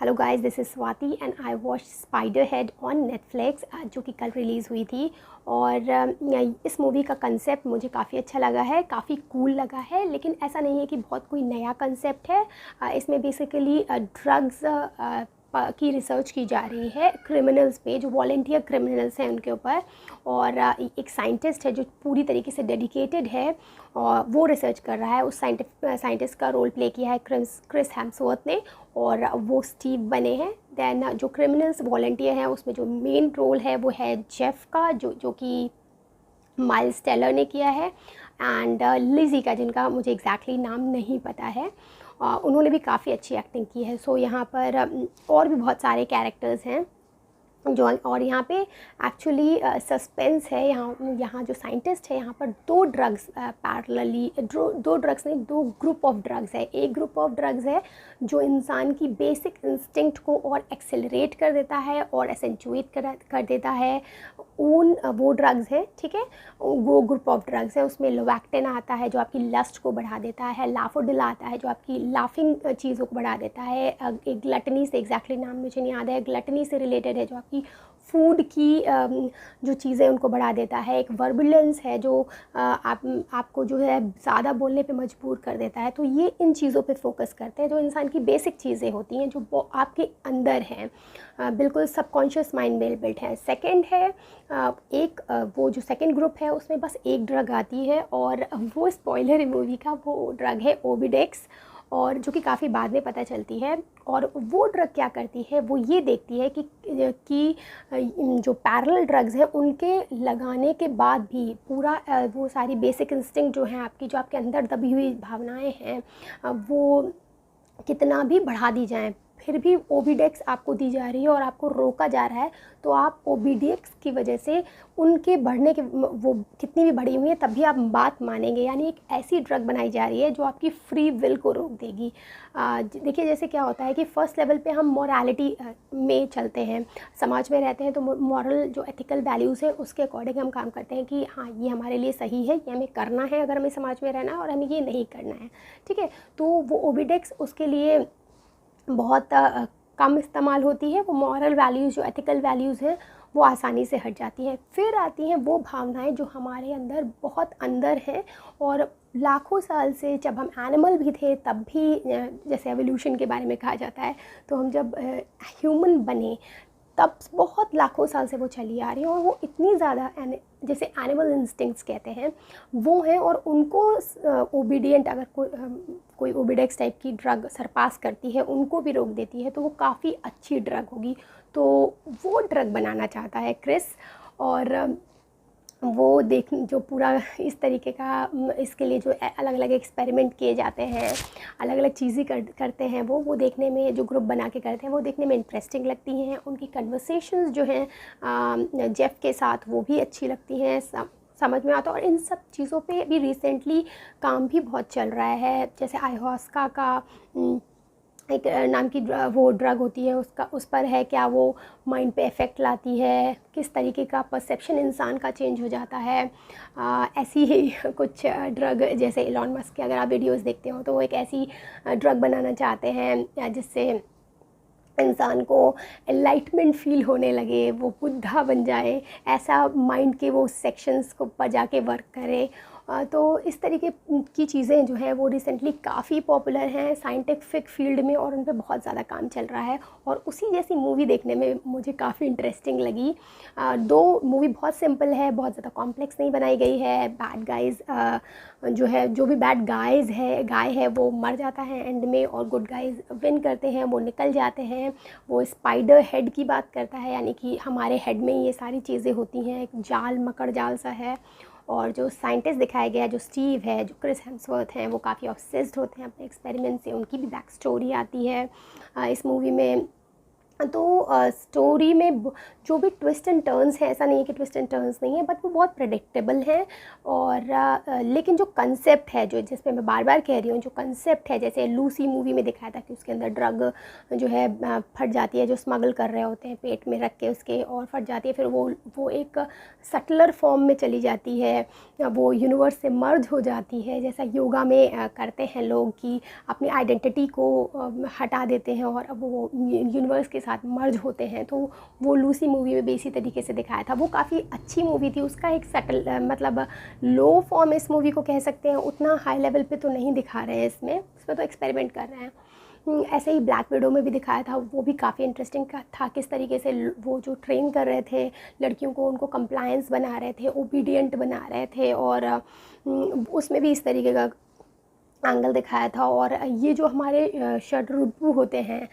Hello guys, this is Swati and I watch spider head on Netflix, जो कि कल release हुई थी। और इस मूवी का कंसेप्ट मुझे काफ़ी अच्छा लगा है, काफ़ी कूल लगा है। लेकिन ऐसा नहीं है कि बहुत कोई नया कंसेप्ट है। इसमें बेसिकली ड्रग्स की रिसर्च की जा रही है क्रिमिनल्स पे, जो वॉलंटियर क्रिमिनल्स हैं उनके ऊपर। और एक साइंटिस्ट है जो पूरी तरीके से डेडिकेटेड है और वो रिसर्च कर रहा है। उस साइंटिस्ट का रोल प्ले किया है क्रिस हेम्सवर्थ ने, और वो स्टीव बने हैं। दैन जो क्रिमिनल्स वॉलंटियर हैं उसमें जो मेन रोल है वो है जेफ का, जो कि माइल्स टेलर ने किया है, एंड लिज़ी का, जिनका मुझे एग्जैक्टली नाम नहीं पता है। उन्होंने भी काफ़ी अच्छी एक्टिंग की है। सो यहाँ पर और भी बहुत सारे कैरेक्टर्स हैं जो, और यहाँ पे एक्चुअली सस्पेंस है। यहाँ जो साइंटिस्ट है, यहाँ पर दो ड्रग्स पैरेलली, दो ड्रग्स नहीं, दो ग्रुप ऑफ ड्रग्स है। एक ग्रुप ऑफ ड्रग्स है जो इंसान की बेसिक इंस्टिंक्ट को और एक्सेलरेट कर देता है और एसेंचुएट कर देता है। वो ड्रग्स है, ठीक है। वो ग्रुप ऑफ ड्रग्स है, उसमें लोवैक्टिन आता है जो आपकी लस्ट को बढ़ा देता है, लाफोडिल आता है जो आपकी लाफिंग चीज़ों को बढ़ा देता है, एक ग्लटनी से, एग्जैक्टली नाम मुझे नहीं याद है, ग्लटनी से रिलेटेड है जो आपकी फूड की जो चीज़ें उनको बढ़ा देता है। एक वर्बुलेंस है जो आपको जो है ज़्यादा बोलने पे मजबूर कर देता है। तो ये इन चीज़ों पे फोकस करते हैं जो इंसान की बेसिक चीज़ें होती हैं, जो आपके अंदर हैं, बिल्कुल सबकॉन्शियस माइंड में बिल्ट है। सेकंड है वो जो सेकंड ग्रुप है उसमें बस एक ड्रग आती है, और वो स्पॉइलर मूवी का वो ड्रग है ओविडेक्स, और जो कि काफ़ी बाद में पता चलती है। और वो ड्रग क्या करती है, वो ये देखती है कि जो पैरेलल ड्रग्स हैं उनके लगाने के बाद भी पूरा वो सारी बेसिक इंस्टिंक्ट जो हैं आपकी, जो आपके अंदर दबी हुई भावनाएं हैं, वो कितना भी बढ़ा दी जाएं, फिर भी ओविडेक्स आपको दी जा रही है और आपको रोका जा रहा है, तो आप ओविडेक्स की वजह से उनके बढ़ने के, वो कितनी भी बढ़ी हुई है तब भी आप बात मानेंगे। यानी एक ऐसी ड्रग बनाई जा रही है जो आपकी फ्री विल को रोक देगी। देखिए, जैसे क्या होता है कि फ़र्स्ट लेवल पे हम मॉरलिटी में चलते हैं, समाज में रहते हैं, तो मॉरल जो एथिकल वैल्यूज़ है उसके अकॉर्डिंग हम काम करते हैं कि हाँ, ये हमारे लिए सही है, ये हमें करना है अगर हमें समाज में रहना है, और हमें ये नहीं करना है, ठीक है। तो वो ओविडेक्स उसके लिए बहुत कम इस्तेमाल होती है। वो मॉरल वैल्यूज़, जो एथिकल वैल्यूज़ हैं, वो आसानी से हट जाती हैं। फिर आती हैं वो भावनाएं जो हमारे अंदर बहुत अंदर हैं, और लाखों साल से, जब हम एनिमल भी थे तब भी, जैसे एवोल्यूशन के बारे में कहा जाता है, तो हम जब ह्यूमन बने तब बहुत लाखों साल से वो चली आ रही है, और वो इतनी ज़्यादा जैसे एनिमल इंस्टिंक्ट्स कहते हैं वो हैं, और उनको ओबीडियंट, अगर कोई ओबिडेक्स टाइप की ड्रग सरपास करती है, उनको भी रोक देती है, तो वो काफ़ी अच्छी ड्रग होगी। तो वो ड्रग बनाना चाहता है क्रिस, और वो जो पूरा इस तरीके का, इसके लिए जो अलग अलग एक्सपेरिमेंट किए जाते हैं, अलग अलग चीज़ें करते हैं, वो देखने में, जो ग्रुप बना के करते हैं वो देखने में इंटरेस्टिंग लगती हैं। उनकी कन्वर्सेशंस जो हैं जेफ के साथ, वो भी अच्छी लगती हैं, समझ में आता है। और इन सब चीज़ों पे अभी रिसेंटली काम भी बहुत चल रहा है, जैसे ayahuasca का एक नाम की वो ड्रग होती है, उस पर है क्या वो माइंड पे इफ़ेक्ट लाती है, किस तरीके का परसेप्शन इंसान का चेंज हो जाता है। ऐसी ही कुछ ड्रग, जैसे इलॉन मस्क की अगर आप वीडियोस देखते हो, तो वो एक ऐसी ड्रग बनाना चाहते हैं जिससे इंसान को एनलाइटमेंट फील होने लगे, वो बुद्धा बन जाए, ऐसा माइंड के वो सेक्शंस को पर जाके वर्क करे। तो इस तरीके की चीज़ें जो हैं वो रिसेंटली काफ़ी पॉपुलर हैं साइंटिफिक फील्ड में, और उन पर बहुत ज़्यादा काम चल रहा है। और उसी जैसी मूवी देखने में मुझे काफ़ी इंटरेस्टिंग लगी। दो मूवी बहुत सिंपल है, बहुत ज़्यादा कॉम्प्लेक्स नहीं बनाई गई है। बैड गाइज़ जो भी बैड गाय है वो मर जाता है एंड में, और गुड गाइज़ विन करते हैं, वो निकल जाते हैं। वो स्पाइडर हेड की बात करता है, यानी कि हमारे हेड में ये सारी चीज़ें होती हैं, एक जाल, मकड़ जाल सा है। और जो साइंटिस्ट दिखाया गया है, जो स्टीव है, जो क्रिस हेम्सवर्थ हैं, वो काफ़ी ऑब्सेस्ड होते हैं अपने एक्सपेरिमेंट से, उनकी भी बैक स्टोरी आती है इस मूवी में। तो स्टोरी में जो भी ट्विस्ट एंड टर्न्स हैं, ऐसा नहीं है कि ट्विस्ट एंड टर्न्स नहीं है, बट वो बहुत प्रेडिक्टेबल हैं। और लेकिन जो कंसेप्ट है, जो जिस पे मैं बार बार कह रही हूँ, जो कंसेप्ट है, जैसे लूसी मूवी में दिखाया था कि उसके अंदर ड्रग जो है फट जाती है, जो स्मगल कर रहे होते हैं पेट में रख के उसके, और फट जाती है, फिर वो एक सटलर फॉर्म में चली जाती है, वो यूनिवर्स से मर्ज हो जाती है, जैसा योगा में करते हैं लोग कि अपनी आइडेंटिटी को हटा देते हैं और अब वो यूनिवर्स के साथ मर्ज होते हैं। तो वो लूसी मूवी में भी इसी तरीके से दिखाया था। वो काफ़ी अच्छी मूवी थी। उसका एक सटल मतलब लो फॉर्म इस मूवी को कह सकते हैं, उतना हाई लेवल पे तो नहीं दिखा रहे हैं इसमें तो एक्सपेरिमेंट कर रहे हैं। ऐसे ही ब्लैक विडो में भी दिखाया था, वो भी काफ़ी इंटरेस्टिंग था, किस तरीके से वो जो ट्रेन कर रहे थे लड़कियों को, उनको कंप्लायंस बना रहे थे, ओबीडियंट बना रहे थे, और उसमें भी इस तरीके का एंगल दिखाया था। और ये जो हमारे षड्रुपु होते हैं,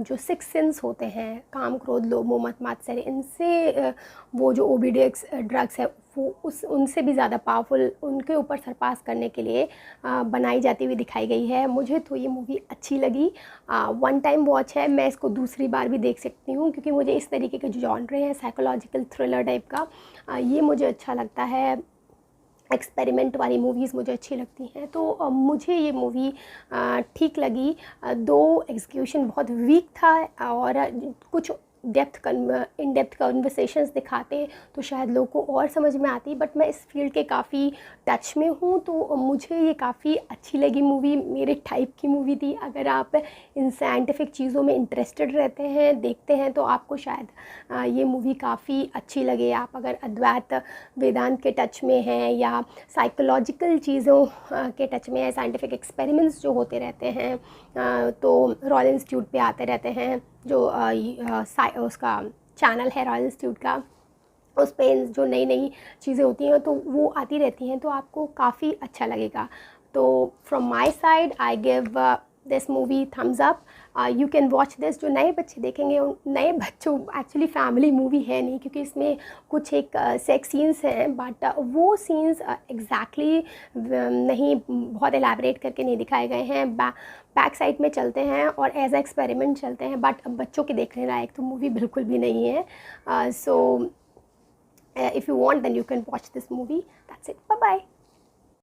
जो सिक्स सेंस होते हैं, काम क्रोध लोभ मोह मत मात्सर्य, इनसे वो जो ओबीडियक्स ड्रग्स है वो उनसे भी ज़्यादा पावरफुल, उनके ऊपर सरपास करने के लिए बनाई जाती हुई दिखाई गई है। मुझे तो ये मूवी अच्छी लगी, वन टाइम वॉच है, मैं इसको दूसरी बार भी देख सकती हूँ, क्योंकि मुझे इस तरीके के जो जॉनरे हैं साइकोलॉजिकल थ्रिलर टाइप का, ये मुझे अच्छा लगता है। एक्सपेरिमेंट वाली मूवीज़ मुझे अच्छी लगती हैं, तो मुझे ये मूवी ठीक लगी। दो एग्जीक्यूशन बहुत वीक था, और कुछ इन डेप्थ कन्वर्सेशंस दिखाते तो शायद लोगों को और समझ में आती, बट मैं इस फील्ड के काफ़ी टच में हूँ, तो मुझे ये काफ़ी अच्छी लगी मूवी, मेरे टाइप की मूवी थी। अगर आप इन साइंटिफिक चीज़ों में इंटरेस्टेड रहते हैं, देखते हैं, तो आपको शायद ये मूवी काफ़ी अच्छी लगे। आप अगर अद्वैत वेदांत के टच में हैं, या साइकोलॉजिकल चीज़ों के टच में है, साइंटिफिक एक्सपेरिमेंट्स जो होते रहते हैं, तो रॉयल इंस्टीट्यूट पे आते रहते हैं, जो उसका चैनल है रॉयल इंस्टीट्यूट का, उस पर जो नई नई चीज़ें होती हैं तो वो आती रहती हैं, तो आपको काफ़ी अच्छा लगेगा। तो from my side I give this movie thumbs up. You can watch this. जो नए बच्चे देखेंगे, नए बच्चों, एक्चुअली फैमिली मूवी है नहीं, क्योंकि इसमें कुछ एक सेक्स सीन्स हैं, बट वो सीन्स एग्जैक्टली नहीं, बहुत एलैबोरेट करके नहीं दिखाए गए हैं, बैक साइड में चलते हैं और एज ए एक्सपेरिमेंट चलते हैं, बट बच्चों के देखने लायक तो मूवी बिल्कुल भी नहीं है। सो if you want, then you can watch this movie. That's it. Bye bye.